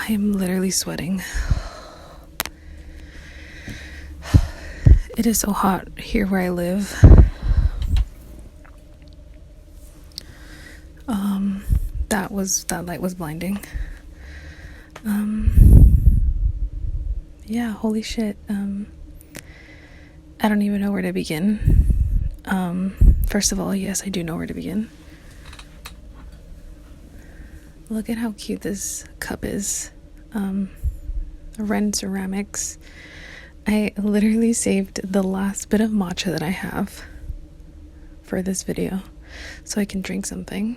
I am literally sweating. It is so hot here where I live. That light was blinding. Yeah, holy shit. I don't even know where to begin. First of all, yes, I do know where to begin. Look at how cute this cup is. Ren Ceramics. I literally saved the last bit of matcha that I have for this video so I can drink something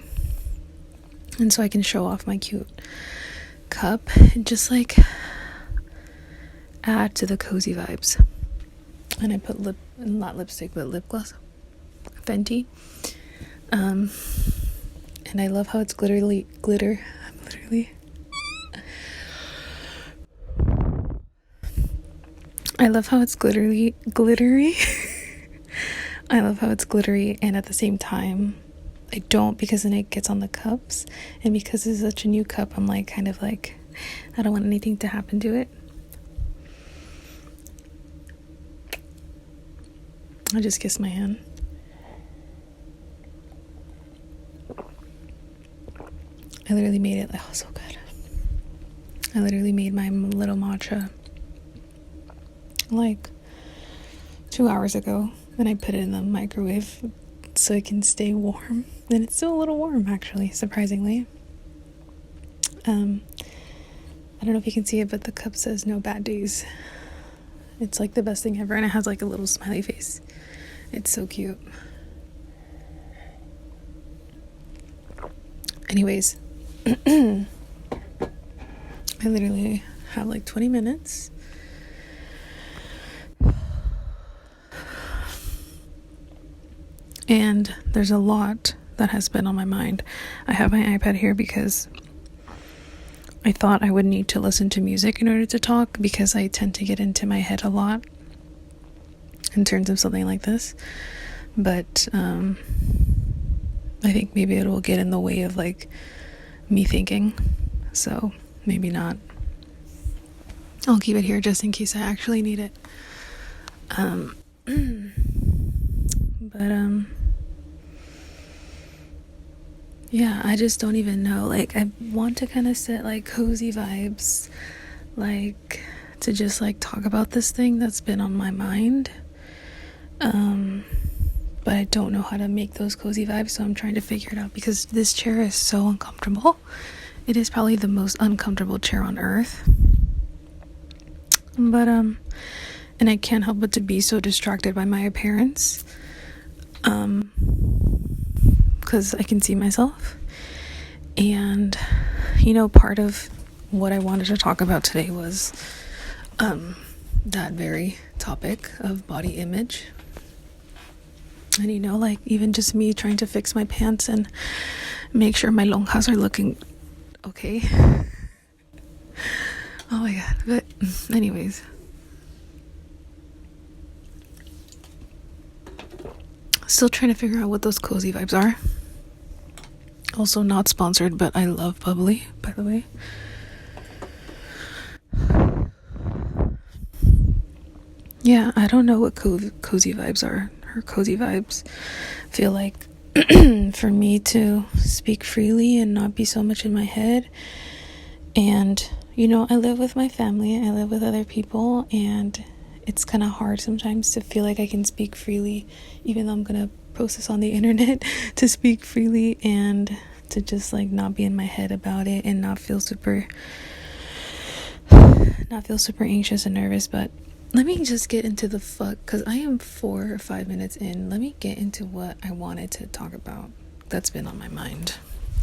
and so I can show off my cute cup and just like add to the cozy vibes. And I put not lipstick but lip gloss, Fenty, and I love how it's glittery. I love how it's glittery. I love how it's glittery, and at the same time I don't, because then it gets on the cups, and because it's such a new cup, I'm like kind of like I don't want anything to happen to it. I just kissed my hand. I literally made it like, oh, so good. I literally made my little matcha like 2 hours ago, and I put it in the microwave so it can stay warm, and it's still a little warm actually, surprisingly. I don't know if you can see it, but the cup says no bad days. It's like the best thing ever, and it has like a little smiley face. It's so cute. Anyways, I literally have like 20 minutes. And there's a lot that has been on my mind. I have my iPad here because I thought I would need to listen to music in order to talk, because I tend to get into my head a lot in terms of something like this. But I think maybe it will get in the way of like me thinking, so maybe not. I'll keep it here just in case I actually need it. Yeah, I just don't even know. Like, I want to kind of set like cozy vibes, like to just like talk about this thing that's been on my mind. But I don't know how to make those cozy vibes, so I'm trying to figure it out, because this chair is so uncomfortable. It is probably the most uncomfortable chair on earth. But and I can't help but to be so distracted by my appearance. Because I can see myself. And you know, part of what I wanted to talk about today was that very topic of body image. And you know, like even just me trying to fix my pants and make sure my lonjas are looking okay. Oh my god. But anyways, still trying to figure out what those cozy vibes are. Also not sponsored, but I love bubbly, by the way. Yeah, I don't know what cozy vibes are. Her cozy vibes feel like for me to speak freely and not be so much in my head. And you know, I live with my family, I live with other people, and it's kind of hard sometimes to feel like I can speak freely, even though I'm gonna post this on the internet, to speak freely and to just like not be in my head about it and not feel super anxious and nervous. But let me just get into the because I am 4 or 5 minutes in. Let me get into what I wanted to talk about that's been on my mind.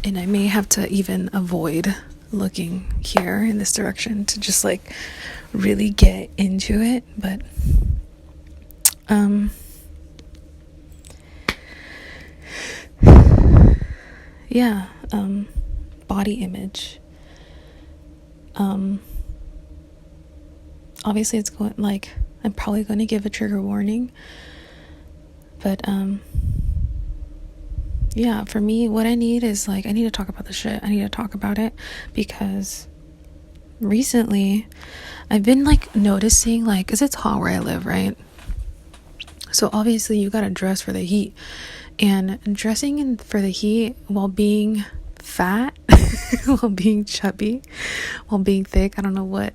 And I may have to even avoid looking here in this direction to just like really get into it. But yeah, body image. Obviously it's going, like, I'm probably going to give a trigger warning, but yeah, for me, what I need is like, I need to talk about the shit. I need to talk about it, because recently I've been like noticing, like, because it's hot where I live, right? So obviously you gotta dress for the heat, and dressing for the heat while being fat, while being chubby, while being thick, I don't know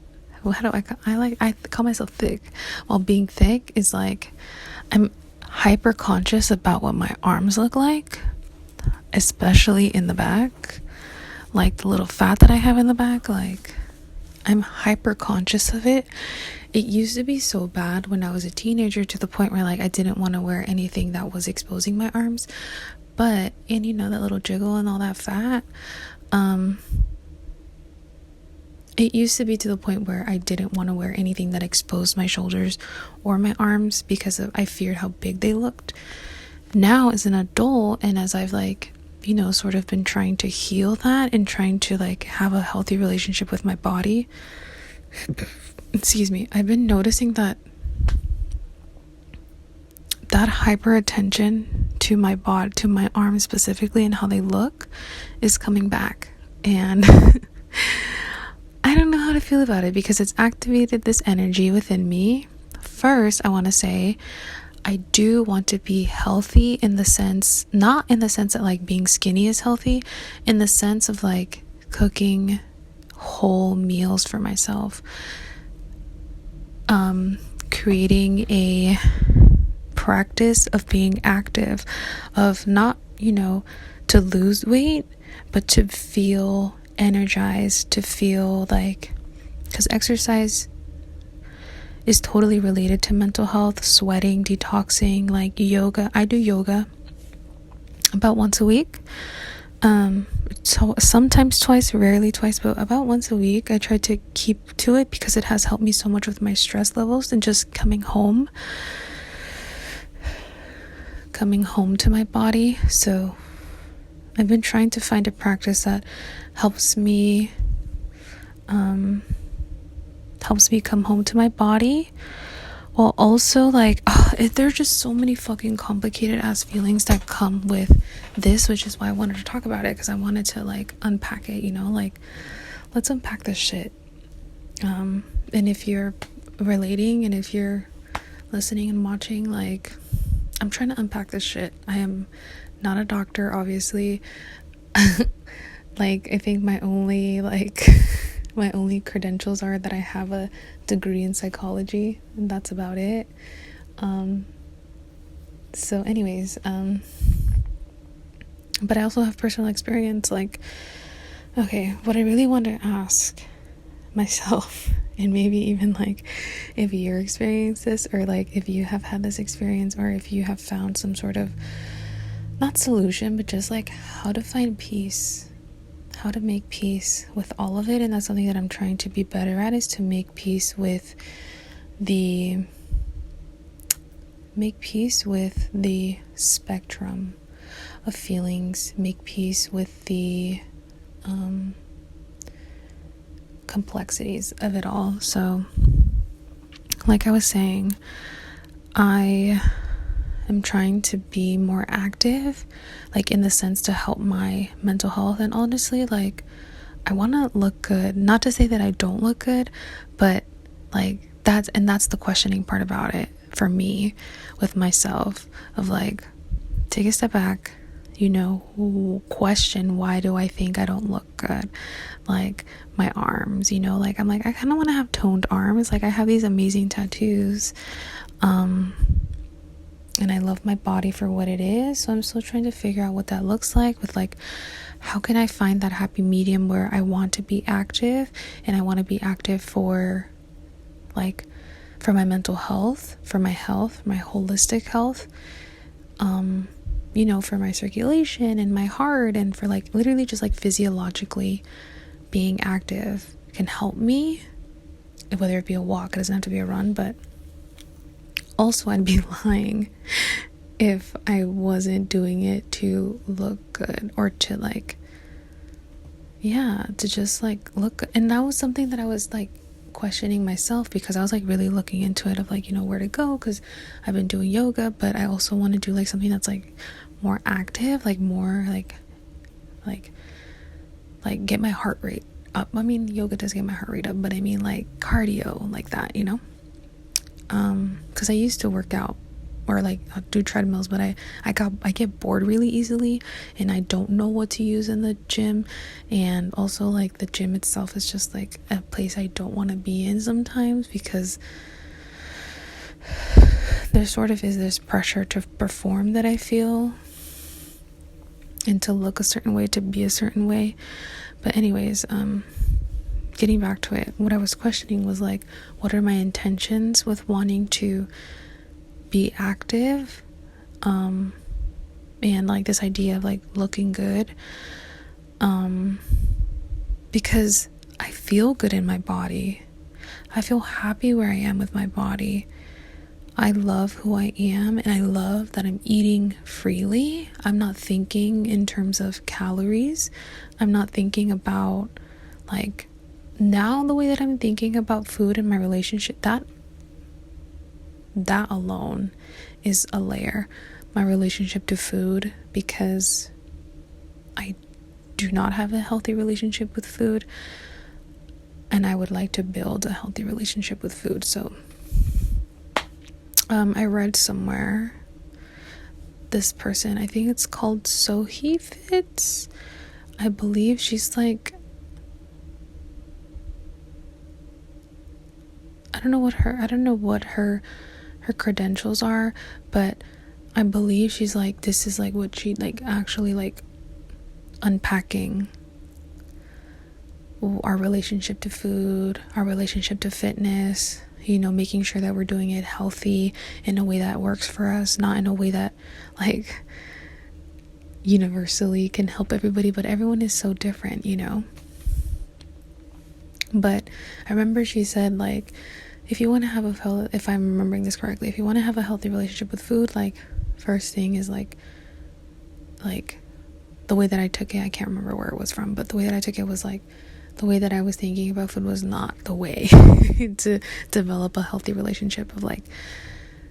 how do I call myself thick, while being thick is like, I'm hyper conscious about what my arms look like, especially in the back, like the little fat that I have in the back. Like, I'm hyper conscious of it. It used to be so bad when I was a teenager, to the point where like I didn't want to wear anything that was exposing my arms. But, and you know, that little jiggle and all that fat, it used to be to the point where I didn't want to wear anything that exposed my shoulders or my arms, because I feared how big they looked. Now as an adult, and as I've like, you know, sort of been trying to heal that and trying to like have a healthy relationship with my body, excuse me, I've been noticing that hyper attention to my body, to my arms specifically, and how they look is coming back. And I don't know how to feel about it, because it's activated this energy within me. First, I want to say I do want to be healthy, in the sense, not in the sense that like being skinny is healthy, in the sense of like cooking whole meals for myself, creating a practice of being active, of not, you know, to lose weight, but to feel energized, to feel like, because exercise is totally related to mental health, sweating, detoxing, like yoga. I do yoga about once a week, so sometimes twice, rarely twice, but about once a week. I try to keep to it because it has helped me so much with my stress levels, and just coming home to my body. So I've been trying to find a practice that helps me come home to my body, while also like, there are just so many fucking complicated ass feelings that come with this, which is why I wanted to talk about it, because I wanted to like unpack it, you know, like, let's unpack this shit. And if you're relating, and if you're listening and watching, like, I'm trying to unpack this shit. I am not a doctor, obviously. Like, I think my only credentials are that I have a degree in psychology, and that's about it. So anyways, but I also have personal experience. Like, okay, what I really want to ask myself, and maybe even like if you're experiencing this, or like if you have had this experience, or if you have found some sort of, not solution, but just like how to find peace, how to make peace with all of it. And that's something that I'm trying to be better at, is to make peace with the spectrum of feelings, make peace with the complexities of it all. So like I was saying, I am trying to be more active, like in the sense to help my mental health. And honestly, like, I want to look good, not to say that I don't look good, but like that's the questioning part about it for me with myself, of like, take a step back, you know, question, why do I think I don't look good? Like my arms, you know, like I'm like, I kind of want to have toned arms. Like I have these amazing tattoos, and I love my body for what it is. So I'm still trying to figure out what that looks like, with like, how can I find that happy medium where I want to be active, and I want to be active for like, for my mental health, for my health, my holistic health, you know, for my circulation and my heart, and for like literally just like physiologically being active can help me, whether it be a walk, it doesn't have to be a run. But also, I'd be lying if I wasn't doing it to look good, or to like, yeah, to just like look good. And that was something that I was like questioning myself, because I was like really looking into it, of like, you know, where to go, because I've been doing yoga, but I also want to do like something that's like more active, like more like get my heart rate up. I mean, yoga does get my heart rate up, but I mean like cardio, like that, you know? Because I used to work out or like I'll do treadmills, but I get bored really easily, and I don't know what to use in the gym. And also like the gym itself is just like a place I don't want to be in sometimes, because there sort of is this pressure to perform that I feel, and to look a certain way, to be a certain way. But anyways, getting back to it, what I was questioning was like, what are my intentions with wanting to be active, and like this idea of like looking good, because I feel good in my body. I feel happy where I am with my body. I love who I am, and I love that I'm eating freely. I'm not thinking in terms of calories. I'm not thinking about like, now the way that I'm thinking about food in my relationship, that alone is a layer. My relationship to food, because I do not have a healthy relationship with food, and I would like to build a healthy relationship with food. So I read somewhere, this person, I think it's called Sohi Fits, I believe. She's like, I don't know what her credentials are, but I believe she's like, this is like what she like actually like unpacking our relationship to food, our relationship to fitness, you know, making sure that we're doing it healthy in a way that works for us, not in a way that like universally can help everybody, but everyone is so different, you know. But I remember she said like, if you want to have if I'm remembering this correctly, if you want to have a healthy relationship with food, like first thing is like the way that I took it, I can't remember where it was from, but the way that I took it was like, the way that I was thinking about food was not the way to develop a healthy relationship of like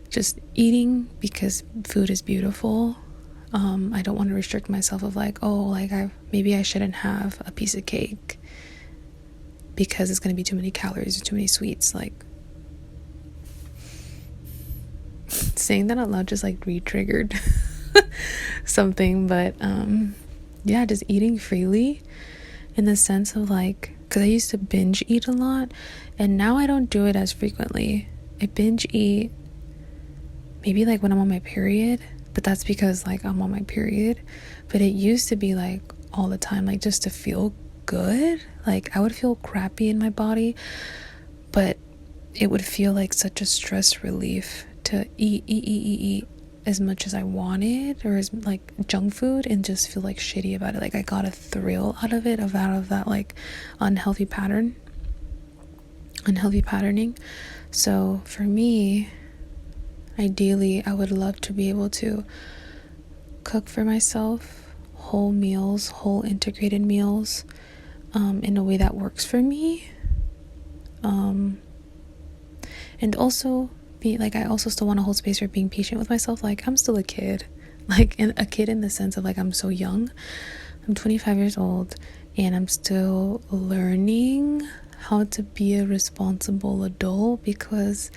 just eating because food is beautiful. I don't want to restrict myself of like, oh, like maybe I shouldn't have a piece of cake because it's going to be too many calories or too many sweets. Like, saying that out loud just like re-triggered something. But yeah, just eating freely in the sense of like, because I used to binge eat a lot, and now I don't do it as frequently. I binge eat maybe like when I'm on my period, but that's because like I'm on my period. But it used to be like all the time, like just to feel good. Like I would feel crappy in my body, but it would feel like such a stress relief to eat as much as I wanted, or as like junk food, and just feel like shitty about it. Like I got a thrill out of it, out of that like unhealthy patterning. So for me, ideally I would love to be able to cook for myself whole meals, whole integrated meals, in a way that works for me, and also be like, I also still want to hold space for being patient with myself. Like I'm still a kid, like a kid in the sense of like I'm so young. I'm 25 years old, and I'm still learning how to be a responsible adult, because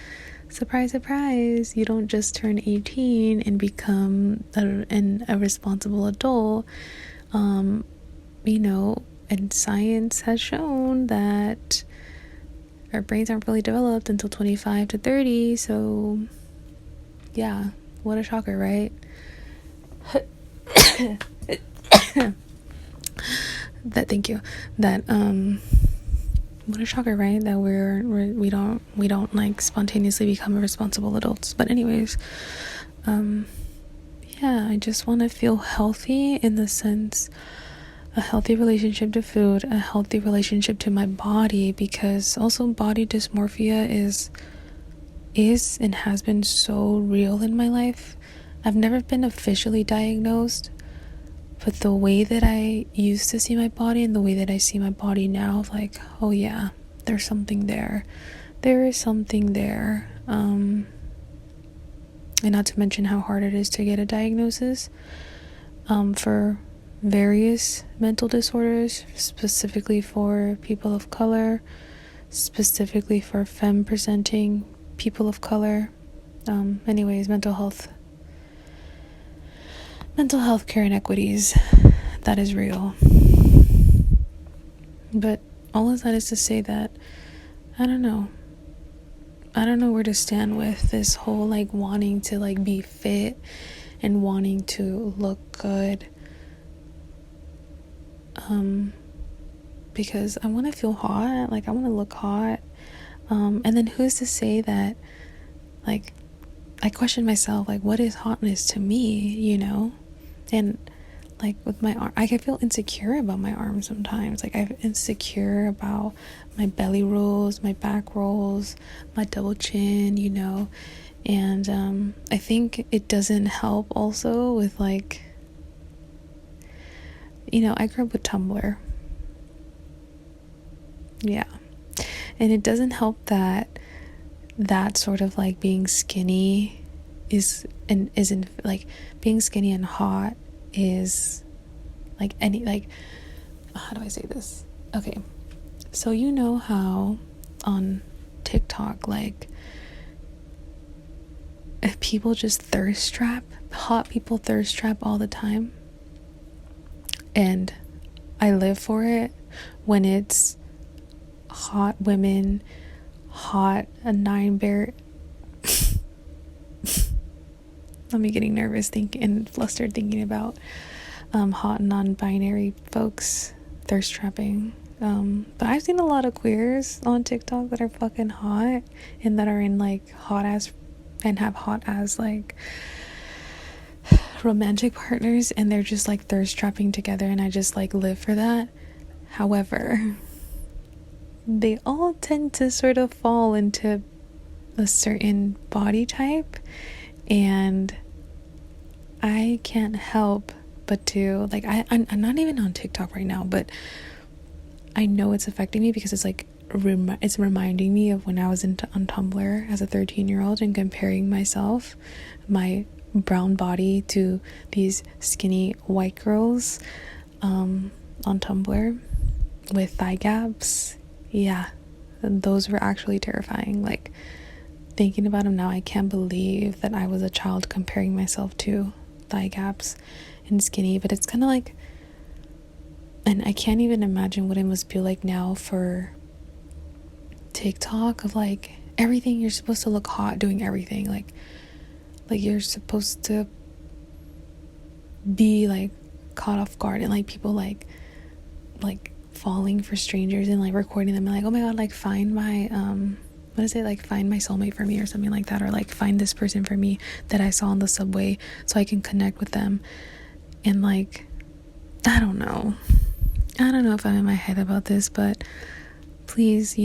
surprise, surprise, you don't just turn 18 and become a responsible adult. You know, and science has shown that our brains aren't fully developed until 25 to 30. So yeah, what a shocker, right? What a shocker, right? That we don't like spontaneously become responsible adults. But anyways, yeah, I just want to feel healthy in the sense, a healthy relationship to food, a healthy relationship to my body, because also body dysmorphia is and has been so real in my life. I've never been officially diagnosed, but the way that I used to see my body and the way that I see my body now, like, oh yeah, there's something there. There is something there. And not to mention how hard it is to get a diagnosis, for various mental disorders, specifically for people of color, specifically for femme presenting people of color. Anyways, mental health care inequities, that is real. But all of that is to say that I don't know where to stand with this whole like wanting to like be fit and wanting to look good, because I want to feel hot, like I want to look hot, and then who's to say that, like, I question myself, like, what is hotness to me, and like with my arm, I can feel insecure about my arms sometimes. Like I'm insecure about my belly rolls, my back rolls, my double chin, and I think it doesn't help also with like, I grew up with Tumblr. Yeah. And it doesn't help that sort of like being skinny isn't like being skinny and hot is like any, like, how do I say this? Okay. So how on TikTok, like, people just thirst trap, hot people thirst trap all the time. And I live for it when it's hot women, hot a 9-bear. I'm getting nervous and flustered thinking about hot non-binary folks thirst trapping. But I've seen a lot of queers on TikTok that are fucking hot and that are in like hot ass and have hot ass like romantic partners, and they're just like thirst trapping together, and I just like live for that. However, they all tend to sort of fall into a certain body type, and I can't help but to like I'm not even on TikTok right now, but I know it's affecting me because it's like it's reminding me of when I was on Tumblr as a 13-year-old and comparing myself, my brown body, to these skinny white girls on Tumblr with thigh gaps. Yeah, those were actually terrifying. Like, thinking about them now, I can't believe that I was a child comparing myself to thigh gaps and skinny. But it's kind of like, and I can't even imagine what it must feel like now for TikTok, of like everything, you're supposed to look hot doing everything, like you're supposed to be like caught off guard, and like people like falling for strangers and like recording them and like, oh my god, like find my what is it, like find my soulmate for me or something like that, or like find this person for me that I saw on the subway so I can connect with them. And like, I don't know if I'm in my head about this, but please,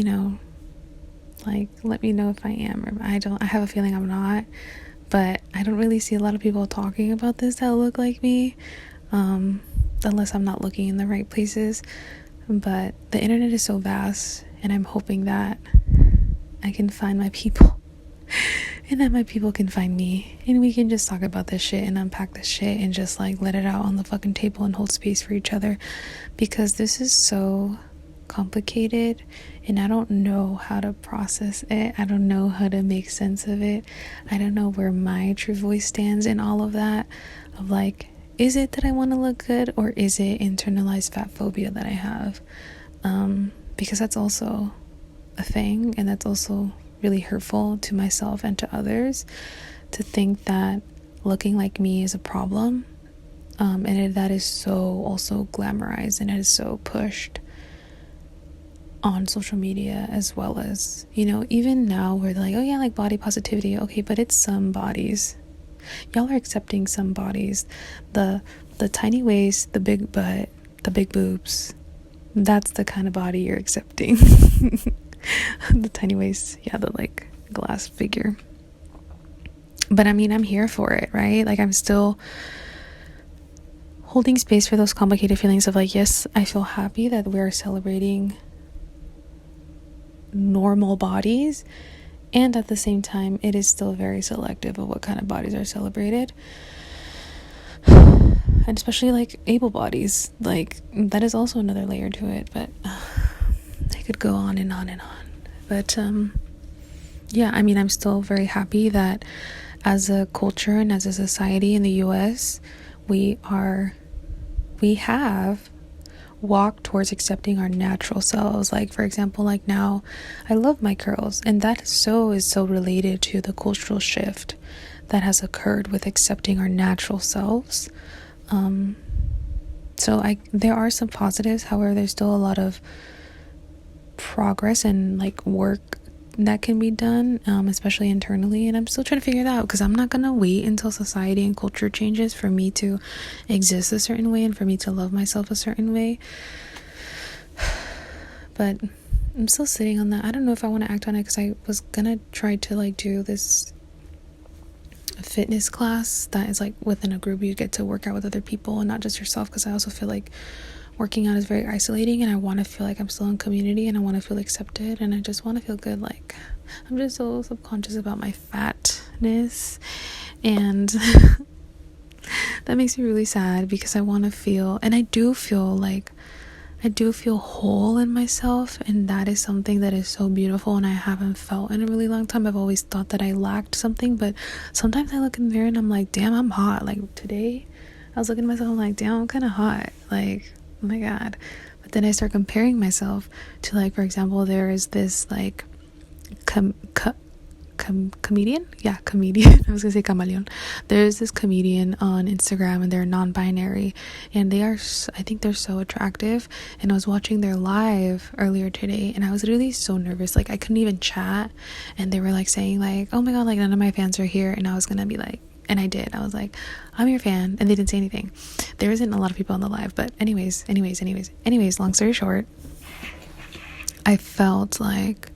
like, let me know if I am, or I have a feeling I'm not, but I don't really see a lot of people talking about this that look like me, unless I'm not looking in the right places. But the internet is so vast, and I'm hoping that I can find my people and that my people can find me, and we can just talk about this shit and unpack this shit and just like let it out on the fucking table and hold space for each other, because this is so complicated and I don't know how to process it. I don't know how to make sense of it. I don't know where my true voice stands in all of that, of like, is it that I want to look good, or is it internalized fat phobia that I have? Because that's also a thing, and that's also really hurtful to myself and to others, to think that looking like me is a problem, and that is so also glamorized, and it is so pushed on social media, as well as, even now we're like, oh yeah, like body positivity, okay, but it's some bodies. Y'all are accepting some bodies, the tiny waist, the big butt, the big boobs. That's the kind of body you're accepting. The tiny waist, yeah, the like glass figure. But I mean, I'm here for it, right? Like, I'm still holding space for those complicated feelings of like, yes, I feel happy that we're celebrating normal bodies, and at the same time it is still very selective of what kind of bodies are celebrated. and especially like able bodies, like that is also another layer to it. But I could go on and on and on. But yeah, I mean, I'm still very happy that as a culture and as a society in the US, we have walked towards accepting our natural selves. Like, for example, like now I love my curls, and that is so related to the cultural shift that has occurred with accepting our natural selves. So there are some positives. However, there's still a lot of progress and like work that can be done, especially internally, and I'm still trying to figure that out, because I'm not gonna wait until society and culture changes for me to exist a certain way and for me to love myself a certain way. But I'm still sitting on that. I don't know if I want to act on it, because I was gonna try to like do this fitness class that is like within a group. You get to work out with other people and not just yourself, because I also feel like working out is very isolating, and I want to feel like I'm still in community, and I want to feel accepted, and I just want to feel good. Like, I'm just so subconscious about my fatness, and that makes me really sad, because I want to feel, and I do feel whole in myself, and that is something that is so beautiful, and I haven't felt in a really long time. I've always thought that I lacked something, but sometimes I look in the mirror and I'm like, damn, I'm hot. Like today I was looking at myself, I'm like, damn, I'm kind of hot. Like, oh my god. But then I start comparing myself to, like, for example, there is this like comedian I was gonna say chameleon. There's this comedian on Instagram, and they're non-binary, and I think they're so attractive. And I was watching their live earlier today, and I was really so nervous, like I couldn't even chat, and they were like saying like, oh my god, like none of my fans are here, and I was gonna be like, and I did, I was like, I'm your fan, and they didn't say anything. There isn't a lot of people on the live, but anyways, long story short, I felt like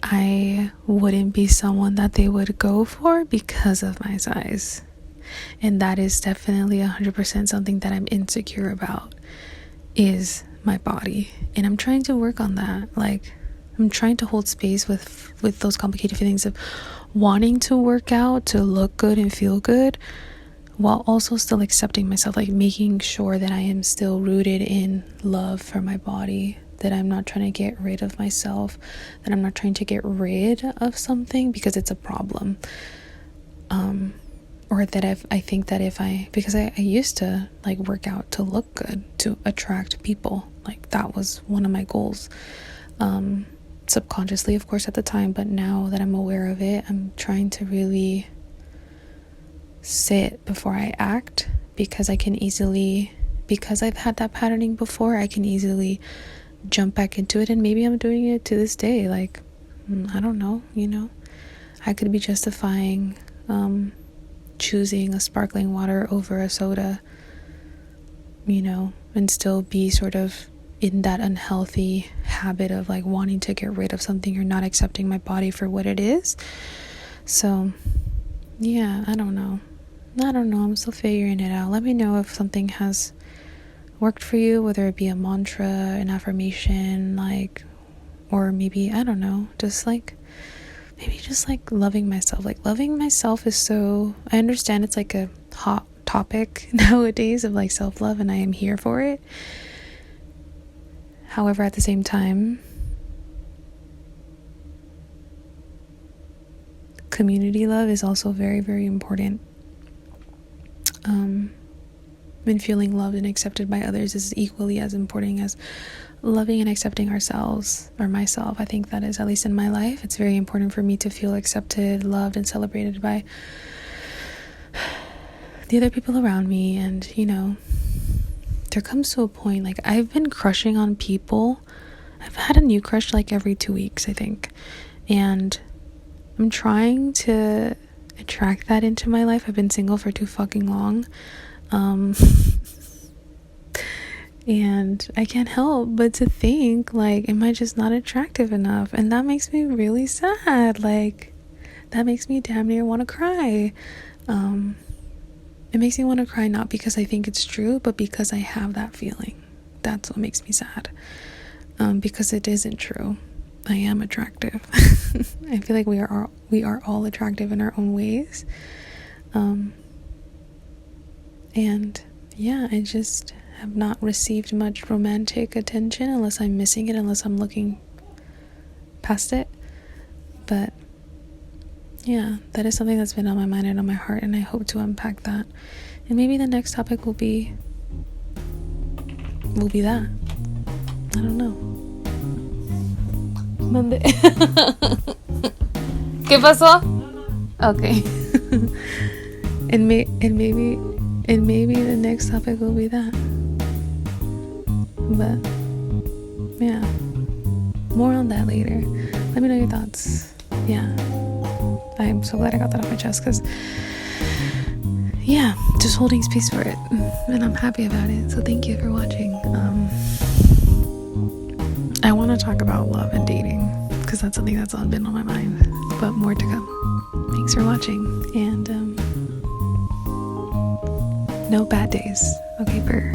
I wouldn't be someone that they would go for because of my size. And that is definitely 100% something that I'm insecure about, is my body. And I'm trying to work on that. Like, I'm trying to hold space with those complicated feelings of wanting to work out, to look good and feel good, while also still accepting myself, like making sure that I am still rooted in love for my body, that I'm not trying to get rid of myself, that I'm not trying to get rid of something because it's a problem. Or that I think that because I used to like work out to look good, to attract people. Like that was one of my goals. Subconsciously, of course, at the time, but now that I'm aware of it, I'm trying to really sit before I act, because I've had that patterning before, I can easily jump back into it. And maybe I'm doing it to this day. Like, I don't know, I could be justifying choosing a sparkling water over a soda, and still be sort of in that unhealthy habit of like wanting to get rid of something or not accepting my body for what it is. So yeah, I don't know, I'm still figuring it out. Let me know if something has worked for you, whether it be a mantra, an affirmation, like, or maybe, I don't know, just like loving myself. Like, loving myself is so, I understand it's like a hot topic nowadays of like self-love, and I am here for it. However, at the same time, community love is also very, very important. And feeling loved and accepted by others is equally as important as loving and accepting ourselves, or myself. I think that is, at least in my life, it's very important for me to feel accepted, loved, and celebrated by the other people around me. And there comes to a point, like, I've been crushing on people. I've had a new crush like every 2 weeks, I think, and I'm trying to attract that into my life. I've been single for too fucking long, and I can't help but to think, like, am I just not attractive enough? And that makes me really sad. Like, that makes me damn near want to cry. It makes me want to cry, not because I think it's true, but because I have that feeling. That's what makes me sad. Because it isn't true. I am attractive. I feel like we are all attractive in our own ways. And yeah, I just have not received much romantic attention unless I'm missing it, unless I'm looking past it. But yeah, that is something that's been on my mind and on my heart, and I hope to unpack that. And maybe the next topic will be that. I don't know. ¿Dónde? ¿Qué pasó? Okay. and maybe the next topic will be that. But yeah, more on that later. Let me know your thoughts. Yeah, I'm so glad I got that off my chest, because yeah, just holding space for it, and I'm happy about it. So thank you for watching. I want to talk about love and dating, because that's something that's been on my mind, but more to come. Thanks for watching, and no bad days. Okay, purr.